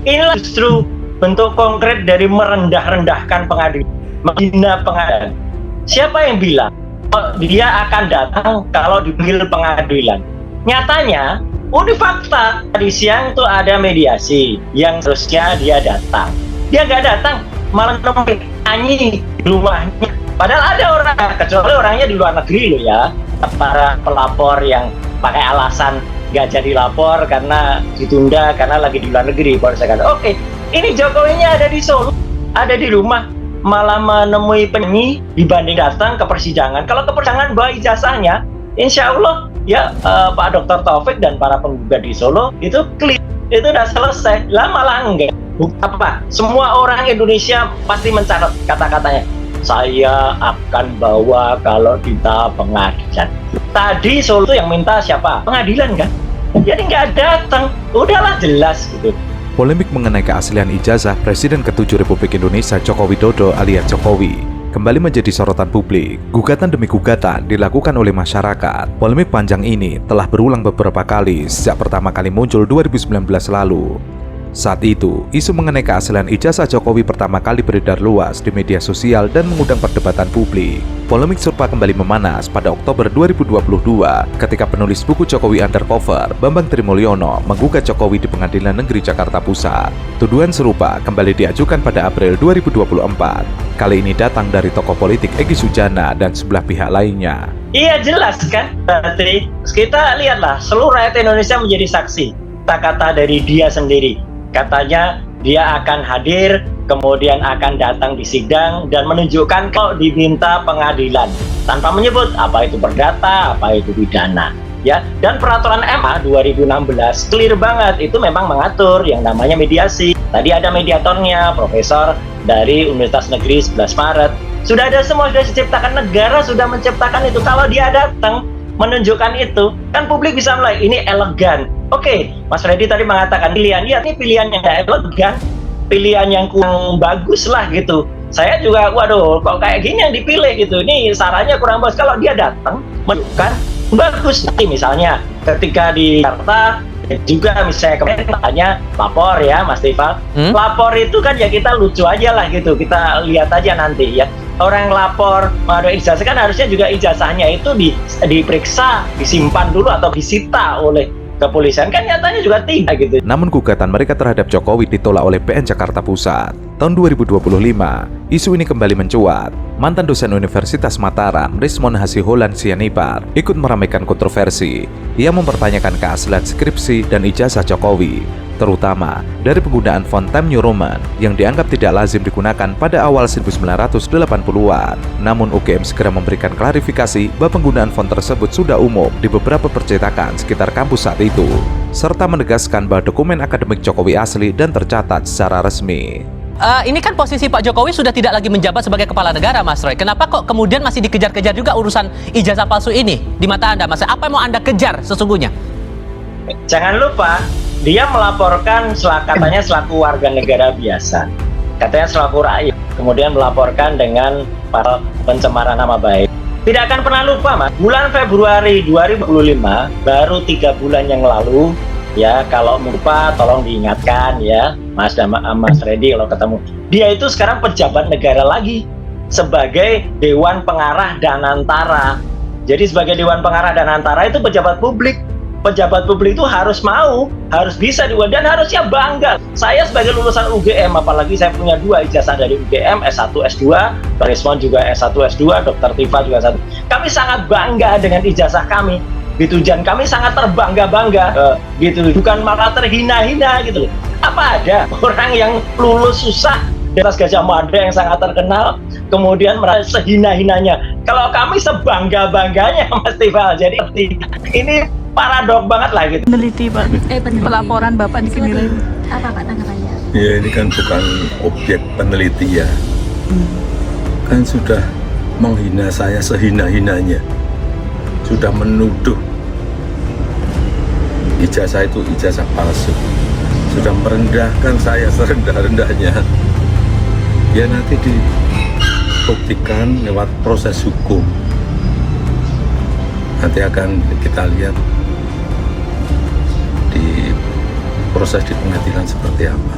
Inilah justru bentuk konkret dari merendah-rendahkan pengadilan, menghina pengadilan. Siapa yang bilang dia akan datang kalau dipanggil pengadilan? Nyatanya, ini fakta. Tadi siang tuh ada mediasi yang seharusnya dia datang. Dia nggak datang, malah nemuin nyanyi di rumahnya. Padahal ada orang, kecuali orangnya di luar negeri loh ya. Para pelapor yang pakai alasan nggak jadi lapor karena ditunda karena lagi di luar negeri. Baru saya kata, oke, ini Jokowinya ada di Solo, ada di rumah, malah menemui penyanyi dibanding datang ke persidangan. Kalau ke persidangan bawa ijazahnya, insya Allah ya Pak Dr. Taufik dan para penggugat di Solo itu clear, itu udah selesai. Lah malah enggak. Apa? Semua orang Indonesia pasti mencatat kata-katanya. Saya akan bawa kalau di tahap pengadilan. Tadi Solo itu yang minta siapa? Pengadilan kan? Jadi nggak datang, udahlah jelas gitu. Polemik mengenai keaslian ijazah Presiden ke-7 Republik Indonesia Joko Widodo alias Jokowi kembali menjadi sorotan publik. Gugatan demi gugatan dilakukan oleh masyarakat. Polemik panjang ini telah berulang beberapa kali sejak pertama kali muncul 2019 lalu. Saat itu, isu mengenai keaslian ijazah Jokowi pertama kali beredar luas di media sosial dan mengundang perdebatan publik. Polemik serupa kembali memanas pada Oktober 2022 ketika penulis buku Jokowi Undercover, Bambang Trimulyono, menggugat Jokowi di Pengadilan Negeri Jakarta Pusat. Tuduhan serupa kembali diajukan pada April 2024. Kali ini datang dari tokoh politik Egy Sujana dan sebelah pihak lainnya. Iya jelas kan, berarti kita lihatlah seluruh rakyat Indonesia menjadi saksi. Kata-kata dari dia sendiri. Katanya dia akan hadir, kemudian akan datang di sidang dan menunjukkan kalau diminta pengadilan tanpa menyebut apa itu perdata, apa itu pidana. Ya, dan peraturan MA 2016 clear banget, itu memang mengatur yang namanya mediasi. Tadi ada mediatornya, profesor dari Universitas Negeri 11 Maret. Sudah ada semua, sudah diciptakan, negara sudah menciptakan itu. Kalau dia datang menunjukkan itu, kan publik bisa mulai, ini elegan. Oke, Mas Freddy tadi mengatakan pilihan, ya ini pilihan yang nggak elegan, pilihan yang kurang bagus lah gitu. Saya juga, waduh, kok kayak gini yang dipilih gitu, ini sarannya kurang bagus. Kalau dia datang, menunjukkan bagus. Nanti misalnya ketika di Jakarta, juga misalnya kemarin tanya lapor ya Mas Tifa, lapor itu kan ya kita lucu aja lah gitu, kita lihat aja nanti ya. Orang lapor mengadu ijazah kan harusnya juga ijazahnya itu diperiksa, disimpan dulu atau disita oleh kepolisian, kan nyatanya juga tidak gitu. Namun gugatan mereka terhadap Jokowi ditolak oleh PN Jakarta Pusat. Tahun 2025, isu ini kembali mencuat. Mantan dosen Universitas Mataram, Rismon Hasiholan Sianipar, ikut meramaikan kontroversi. Ia mempertanyakan keaslian skripsi dan ijazah Jokowi, terutama dari penggunaan font Times New Roman yang dianggap tidak lazim digunakan pada awal 1980-an. Namun UGM segera memberikan klarifikasi bahwa penggunaan font tersebut sudah umum di beberapa percetakan sekitar kampus saat itu, serta menegaskan bahwa dokumen akademik Jokowi asli dan tercatat secara resmi. Ini kan posisi Pak Jokowi sudah tidak lagi menjabat sebagai kepala negara, Mas Roy. Kenapa kok kemudian masih dikejar-kejar juga urusan ijazah palsu ini di mata Anda, Mas? Apa yang mau Anda kejar sesungguhnya? Jangan lupa, dia melaporkan katanya selaku warga negara biasa, katanya selaku rakyat, kemudian melaporkan dengan para pencemaran nama baik. Tidak akan pernah lupa, Mas, bulan Februari 2025, baru 3 bulan yang lalu, ya kalau lupa tolong diingatkan ya, Mas dan Mas Reddy kalau ketemu. Dia itu sekarang pejabat negara lagi, sebagai Dewan Pengarah Danantara. Jadi sebagai Dewan Pengarah Danantara itu pejabat publik. Pejabat publik itu harus mau, harus bisa dan harusnya bangga. Saya sebagai lulusan UGM, apalagi saya punya 2 ijazah dari UGM, S1, S2, Rismon juga S1, S2, Dr. Tifa juga S1. Kami sangat bangga dengan ijazah kami, gitu. Dan kami sangat terbangga-bangga, gitu. Bukan malah terhina-hina, gitu. Apa ada orang yang lulus susah di atas Gajah Mada yang sangat terkenal, kemudian merasa sehina-hinanya? Kalau kami sebangga-bangganya, Mas Tifa. Jadi ini paradok banget lah gitu. Peneliti Pak, pelaporan Bapak dinilai apa Pak tanggapannya? Ya ini kan bukan objek peneliti ya, kan sudah menghina saya sehina-hinanya, sudah menuduh ijazah itu ijazah palsu, sudah merendahkan saya serendah-rendahnya. Ya nanti dibuktikan lewat proses hukum, nanti akan kita lihat di proses di pengadilan seperti apa.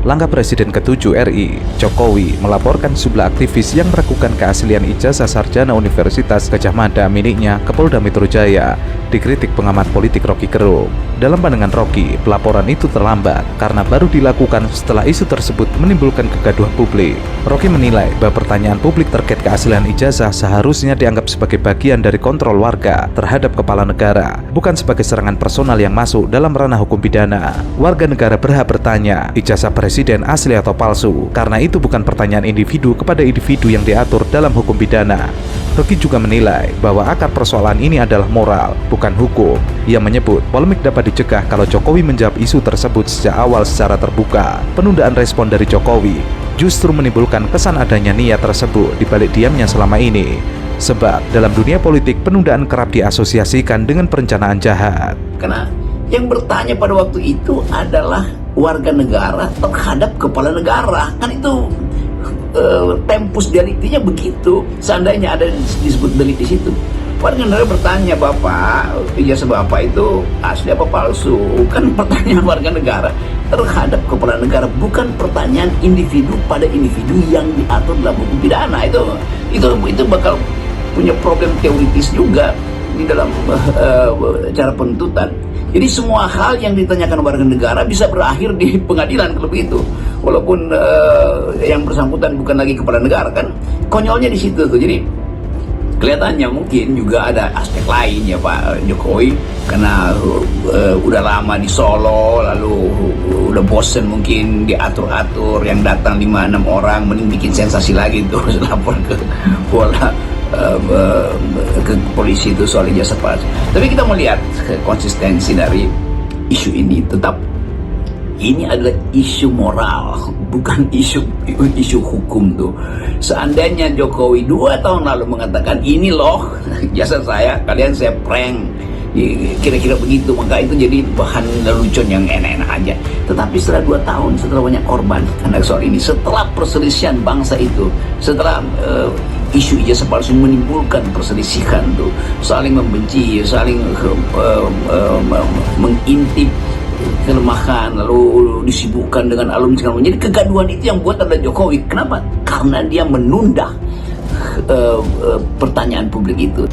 Langkah Presiden ke-7 RI, Jokowi, melaporkan sejumlah aktivis yang meragukan keaslian ijazah sarjana Universitas Gadjah Mada miliknya ke Polda Metro Jaya, dikritik pengamat politik Rocky Gerung. Dalam pandangan Rocky, pelaporan itu terlambat karena baru dilakukan setelah isu tersebut menimbulkan kegaduhan publik. Rocky menilai bahwa pertanyaan publik terkait keaslian ijazah seharusnya dianggap sebagai bagian dari kontrol warga terhadap kepala negara, bukan sebagai serangan personal yang masuk dalam ranah hukum pidana. Warga negara berhak bertanya, ijazah presiden asli atau palsu, karena itu bukan pertanyaan individu kepada individu yang diatur dalam hukum pidana. Rocky juga menilai bahwa akar persoalan ini adalah moral, bukan hukum. Ia menyebut polemik dapat dicegah kalau Jokowi menjawab isu tersebut sejak awal secara terbuka. Penundaan respon dari Jokowi justru menimbulkan kesan adanya niat tersebut di balik diamnya selama ini. Sebab dalam dunia politik penundaan kerap diasosiasikan dengan perencanaan jahat. Karena yang bertanya pada waktu itu adalah warga negara terhadap kepala negara, kan itu tempus deliktinya begitu. Seandainya ada disebut delik di situ, warga negara bertanya, Bapak, ijazah Bapak itu asli apa palsu? Kan pertanyaan warga negara terhadap kepala negara, bukan pertanyaan individu pada individu yang diatur dalam hukum pidana. Itu bakal punya problem teoritis juga di dalam cara penuntutan. Jadi semua hal yang ditanyakan warga negara bisa berakhir di pengadilan kalau begitu. Walaupun yang bersangkutan bukan lagi kepala negara, kan konyolnya di situ tuh. Jadi kelihatannya mungkin juga ada aspek lain ya Pak Jokowi, karena udah lama di Solo, lalu udah bosen mungkin diatur-atur, yang datang 5-6 orang, mending bikin sensasi lagi tuh lapor ke ke polisi itu soal ijazah palsu. Tapi kita melihat konsistensi dari isu ini, tetap ini adalah isu moral, bukan isu hukum tuh. Seandainya Jokowi 2 tahun lalu mengatakan ini loh jasa saya, kalian saya prank, kira-kira begitu, maka itu jadi bahan lelucon yang enak-enak aja. Tetapi setelah 2 tahun, setelah banyak korban karena soal ini, setelah perselisihan bangsa itu, setelah isu ijazah palsu menimbulkan perselisihan tuh, saling membenci, saling mengintip kelemahan, lalu disibukkan dengan alumni segala macam. Jadi kegaduhan itu yang buat ada Jokowi. Kenapa? Karena dia menunda pertanyaan publik itu.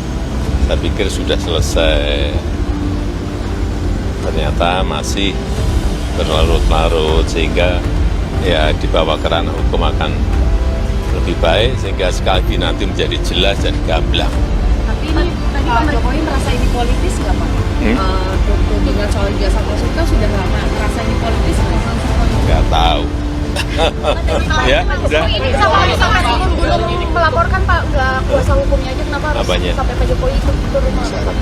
Saya pikir sudah selesai, ternyata masih berlarut-larut, sehingga ya dibawa ke ranah hukum akan lebih baik, sehingga sekali lagi nanti menjadi jelas dan gamblang. Tapi ini tadi Pak Jokowi merasa ini politis nggak Pak? Dengan soal ijazah palsu kan sudah lama, merasa ini politis nggak? Nggak tahu. Ya, sudah. Belum melaporkan Pak, nggak kuasa hukumnya aja, kenapa harus sampai Pak Jokowi ikut turun melaporkan?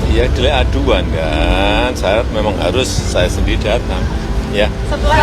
Ya, delik aduan kan, saya memang harus saya sendiri datang. Ya. Setelah